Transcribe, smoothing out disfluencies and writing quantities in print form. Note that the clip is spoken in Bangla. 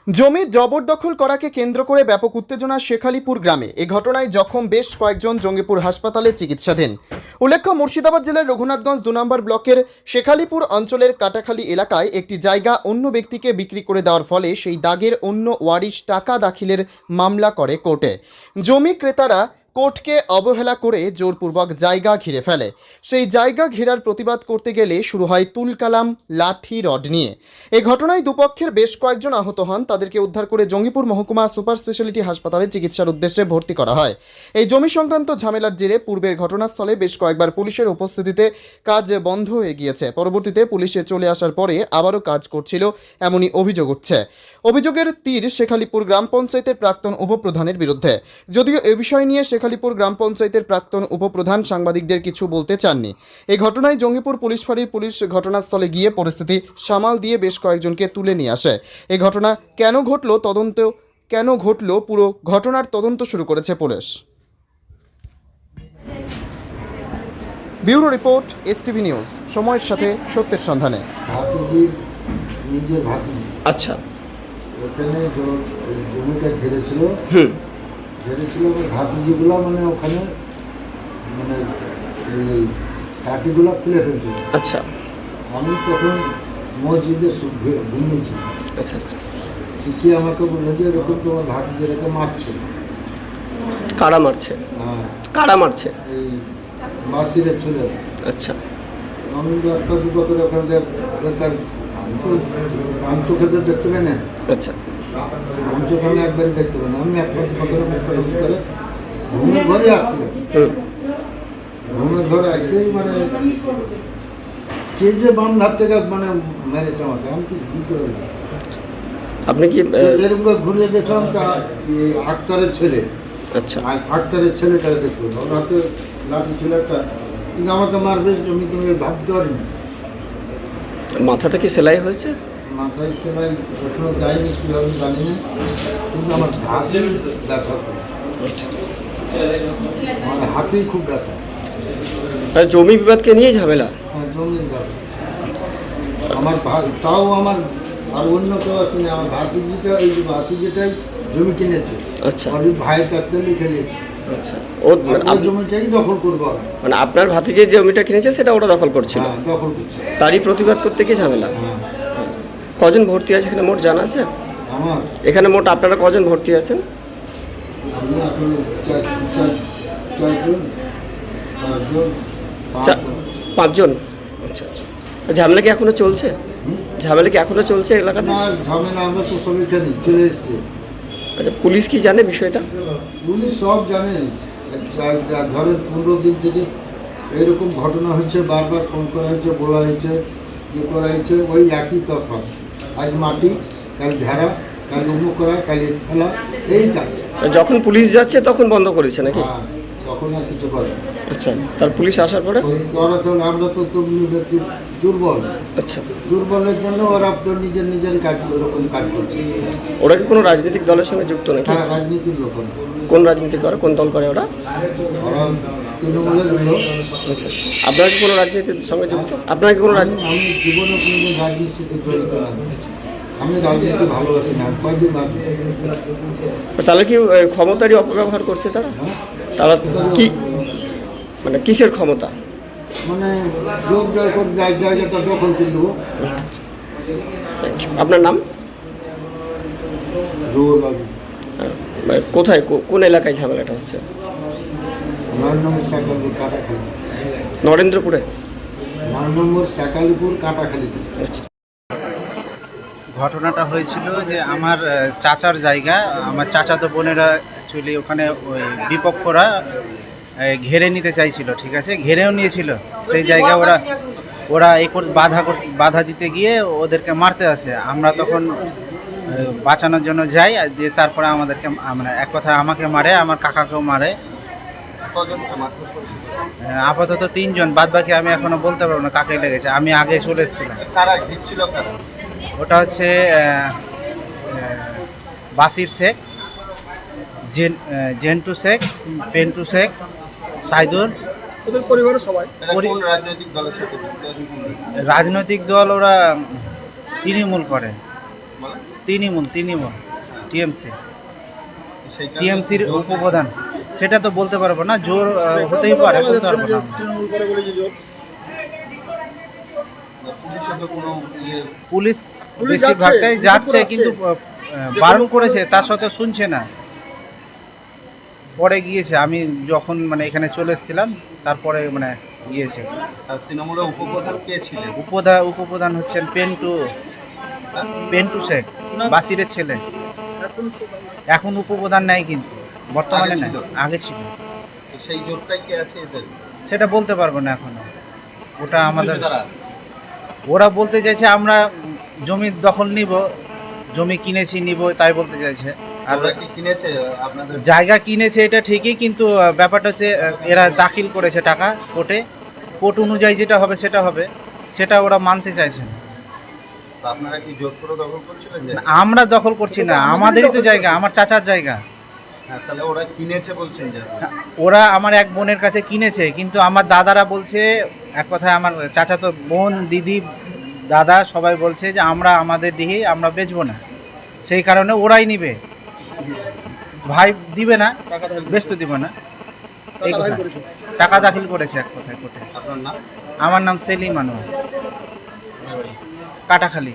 জমি জবরদখল করাকে কেন্দ্র করে ব্যাপক উত্তেজনা শেখালিপুর গ্রামে। এ ঘটনায় জখম বেশ কয়েকজন, জঙ্গিপুর হাসপাতালে চিকিৎসাধীন। উল্লেখ্য, মুর্শিদাবাদ জেলার রঘুনাথগঞ্জ 2 নম্বর ব্লকের শেখালিপুর অঞ্চলের কাটাখালী এলাকায় একটি জায়গা অন্য ব্যক্তিকে বিক্রি করে দেওয়ার ফলে সেই দাগের অন্য ওয়ারিশ টাকা দাখিলের মামলা করে কোর্টে। জমি ক্রেতারা কোর্টকে অবহেলা করে জোরপূর্বক জায়গা ঘিরে ফেলে। সেই জায়গা ঘেরার প্রতিবাদ করতে গেলে শুরু হয় তুলকালাম, লাঠি, রড নিয়ে। এই ঘটনায় দুপক্ষের বেশ কয়েকজন আহত হন। তাদেরকে উদ্ধার করে জঙ্গিপুর মহকুমা সুপার স্পেশালিটি হাসপাতালে চিকিৎসার উদ্দেশ্যে ভর্তি করা হয়। এই জমি সংক্রান্ত ঝামেলার জেরে পূর্বের ঘটনাস্থলে বেশ কয়েকবার পুলিশের উপস্থিতিতে কাজ বন্ধ হয়ে গিয়েছে। পরবর্তীতে পুলিশে চলে আসার পরে আবারও কাজ করছিল, এমনই অভিযোগ উঠছে। অভিযোগের তীর শেখালিপুর গ্রাম পঞ্চায়েতের প্রাক্তন উপপ্রধানের বিরুদ্ধে। যদিও এ বিষয় নিয়ে শেখালিপুর গ্রাম পঞ্চায়েতের প্রাক্তন উপপ্রধান সাংবাদিকদের কিছু বলতে চাননি। এই ঘটনায় জঙ্গিপুর পুলিশ ফাঁড়ির পুলিশ ঘটনাস্থলে গিয়ে পরিস্থিতি সামাল দিয়ে বেশ কয়েকজনকে তুলে নিয়ে আসে। এই ঘটনা কেন ঘটলো পুরো ঘটনার তদন্ত শুরু করেছে police. Bureau report, STV news, সময়ের সাথে সত্যের সন্ধানে। ভাতিজির নিজের ভাতিজি আচ্ছা, ওখানে জমিটা ঘিরেছিল ওই ভাতিজিগুলো মানে ওখানে মানে এই টাটিগুলো খুলে ফেলছিল। আচ্ছা, আমি তখন মসজিদে ঘুমিয়েছিলাম। আচ্ছা, আচ্ছা। কি আমাকে বললো যে এরকম তোমার ভাতিজিটাকে মারছে। কারা মারছে? হ্যাঁ, কারা মারছে? এই বাসিরে ছিল। আচ্ছা, আমি একটা দুটো করে ওখানে দরকার, আমি তো আমি চোখে তো দেখতে পাই না। আচ্ছা, আমি চোখে আমি একবারই দেখতে পাই না। আমি একবার দুটো করে ঘুমের ঘরে আসছিলাম। ঘুমের ঘরে আসেই মানে কে যে বাম ধার থেকে মানে মেরেছে আমাকে, আমি কি বুঝতে পারি না। আপনি কি এরকম করে ঘুরিয়ে দেখলাম তা আক্তারের ছেলে। আচ্ছা, আক্তারের ছেলেটাকে দেখলাম, ওর হাতে লাঠি ছিল একটা, কিন্তু আমাকে মারবে আমি তুমি ভাবতে পারিনি। মাথা থেকে সেলাই হয়েছে? মাথায় সেলাই এখনো যায়নি, কীভাবে জানি না, কিন্তু আমার হাতেই ব্যথা, আমার হাতেই খুব ব্যথা। জমি বিবাদকে নিয়ে ঝামেলা? হ্যাঁ, জমির ব্যথা। আমার তাও আমার আর অন্য কেউ আসেনি, আমার ভাতিজিটা, এই যে ভাতিজিটাই জমি কিনেছে। আচ্ছা, আর ভাইয়ের কাছ থেকে লিখে নিয়েছে। আচ্ছা। ওই জমিটাই দখল করবো। মানে আপনার ভাতিজি যে জমিটা কিনেছে সেটা ওটা দখল করছিল? হ্যাঁ, দখল করছে। তারই প্রতিবাদ করতে গিয়ে ঝামেলা? হ্যাঁ। কজন ভর্তি আছে এখানে মোট জানা আছে? আমার এখানে মোট আপনারা কজন ভর্তি আছেন? আমি এখন চারজন, পাঁচজন। আচ্ছা, আচ্ছা। ঝামেলা কি এখনো চলছে? ঝামেলা কি এখনো চলছে এলাকাতে? না, ঝামেলা আমরা তো সব এখানে চলে এসছি। আচ্ছা, পুলিশ কি জানে বিষয়টা? পুলিশ সব জানে। ধরেন 15 দিন থেকে এরকম ঘটনা হচ্ছে, বারবার ফোন করা হয়েছে, বলা হয়েছে, ইয়ে করা হয়েছে, ওই একই তফাৎ। আজ মাটি, কাল ভেড়া, কাল উমুক করা, কাল ফেলা, এই কাজ। যখন পুলিশ যাচ্ছে তখন বন্ধ করেছে নাকি? হ্যাঁ, তখন আর কিছু করে না। আচ্ছা, তার পুলিশ আসার পরে ওরা তো, আমরা তো দুর্বল। আচ্ছা, দুর্বলের জন্য ওরা তো নিজের কাজ, ওরকম কাজ করছে। ওরা কি কোনো রাজনৈতিক দলের সঙ্গে যুক্ত নাকি? হ্যাঁ, রাজনীতির লোক। কোন রাজনীতি করে, কোন দল করে ওরা? ওরা তৃণমূলের লোক। আচ্ছা, আপনারা কি কোনো রাজনীতির সঙ্গে যুক্ত? আপনারা কি কোনো আমি জীবনে কোনোদিন রাজনীতিতে জড়িত না। আমি রাজনীতি ভালোবাসি না, কয়েকদিন বাকি। তাহলে কি ক্ষমতারই অপব্যবহার করছে তারা? তারা কি মানে কিসের ক্ষমতা? মানে যোগ জয় করে জায়গাটা দখল করে দেবো। Thank you. আপনার নাম? মানে কোথায়, কোন এলাকায় ঝামেলাটা হচ্ছে? 9 নম্বর শাকালিপুর কাটাখালি। নরেন্দ্রপুরে? 9 নম্বর শাকালিপুর কাটাখালিতে। আচ্ছা। ঘটনাটা হয়েছিল যে আমার চাচার জায়গা, আমার চাচাতো বোনেরা অ্যাকচুয়ালি ওখানে ওই বিপক্ষরা ঘেরে নিতে চাইছিল, ঠিক আছে, ঘেরেও নিয়েছিল। সেই জায়গায় ওরা এই বাধা দিতে গিয়ে ওদেরকে মারতে আসে। আমরা তখন বাঁচানোর জন্য যাই, দিয়ে তারপরে আমাদেরকে মানে এক কথায় আমাকে মারে, আমার কাকাকেও মারে। আপাতত 3 জন, বাদ বাকি আমি এখনো বলতে পারবো না কাকে লেগেছে। আমি আগে চলে এসেছিলাম। ওটা হচ্ছে বাসির শেখ, জেন্টু শেখ, পেন্টু শেখ, সাইদুর। ওদের পরিবারের সবাই রাজনৈতিক দল ওরা তৃণমূল করে। তৃণমূল টিএমসির উপপ্রধান। সেটা তো বলতে পারবো না, জোর হতেই পারে, বলতে পারবো না। পুলিশ বেশিরভাগটাই যাচ্ছে, কিন্তু বারণ করেছে, তার সত্ত্বেও শুনছে না। পরে গিয়েছে, আমি যখন মানে এখানে চলে এসেছিলাম তারপরে মানে গিয়েছে। তৃণমূলের উপপ্রধান কে ছিলেন? উপপ্রধান হচ্ছেন পেন্টু শেখ, বাসিরের ছেলে। এখন উপপ্রধান নেই, কিন্তু বর্তমানে আগে নেই, ছিল? আগে ছিল। তো সেই জোটটাই কে আছে এদের? সেটা বলতে পারবো না এখনো, ওটা আমাদের। ওরা বলতে চাইছে আমরা জমি দখল নিব, জমি কিনেছি নিব, তাই বলতে চাইছে। আর ওরা কি কিনেছে আপনাদের? জায়গা কিনেছে এটা ঠিকই, কিন্তু ব্যাপারটা হচ্ছে এরা দাখিল করেছে টাকা কোর্টে, কোর্ট অনুযায়ী যেটা হবে সেটা হবে, সেটা ওরা মানতে চাইছে না। তো আপনারা কি জোর করে দখল করছিলেন যে? আমরা দখল করছি না, আমাদেরই তো জায়গা, আমার চাচার জায়গা। হ্যাঁ, তাহলে ওরা কিনেছে বলছেন যে? ওরা আমার এক বোনের কাছে কিনেছে, কিন্তু আমার দাদারা বলছে, এক কথায় আমার চাচাতো বোন, দিদি, দাদা সবাই বলছে যে আমরা আমাদের দিকে আমরা বেচবো না, সেই কারণে ওরাই নিবে, ভাই দিবে না, বেচতে দিবে না। এই কথা। টাকা দাখিল করেছে এক কথায় কোর্টে। আপনার নাম? আমার নাম সেলিম আনোয়ার, কাটাখালী।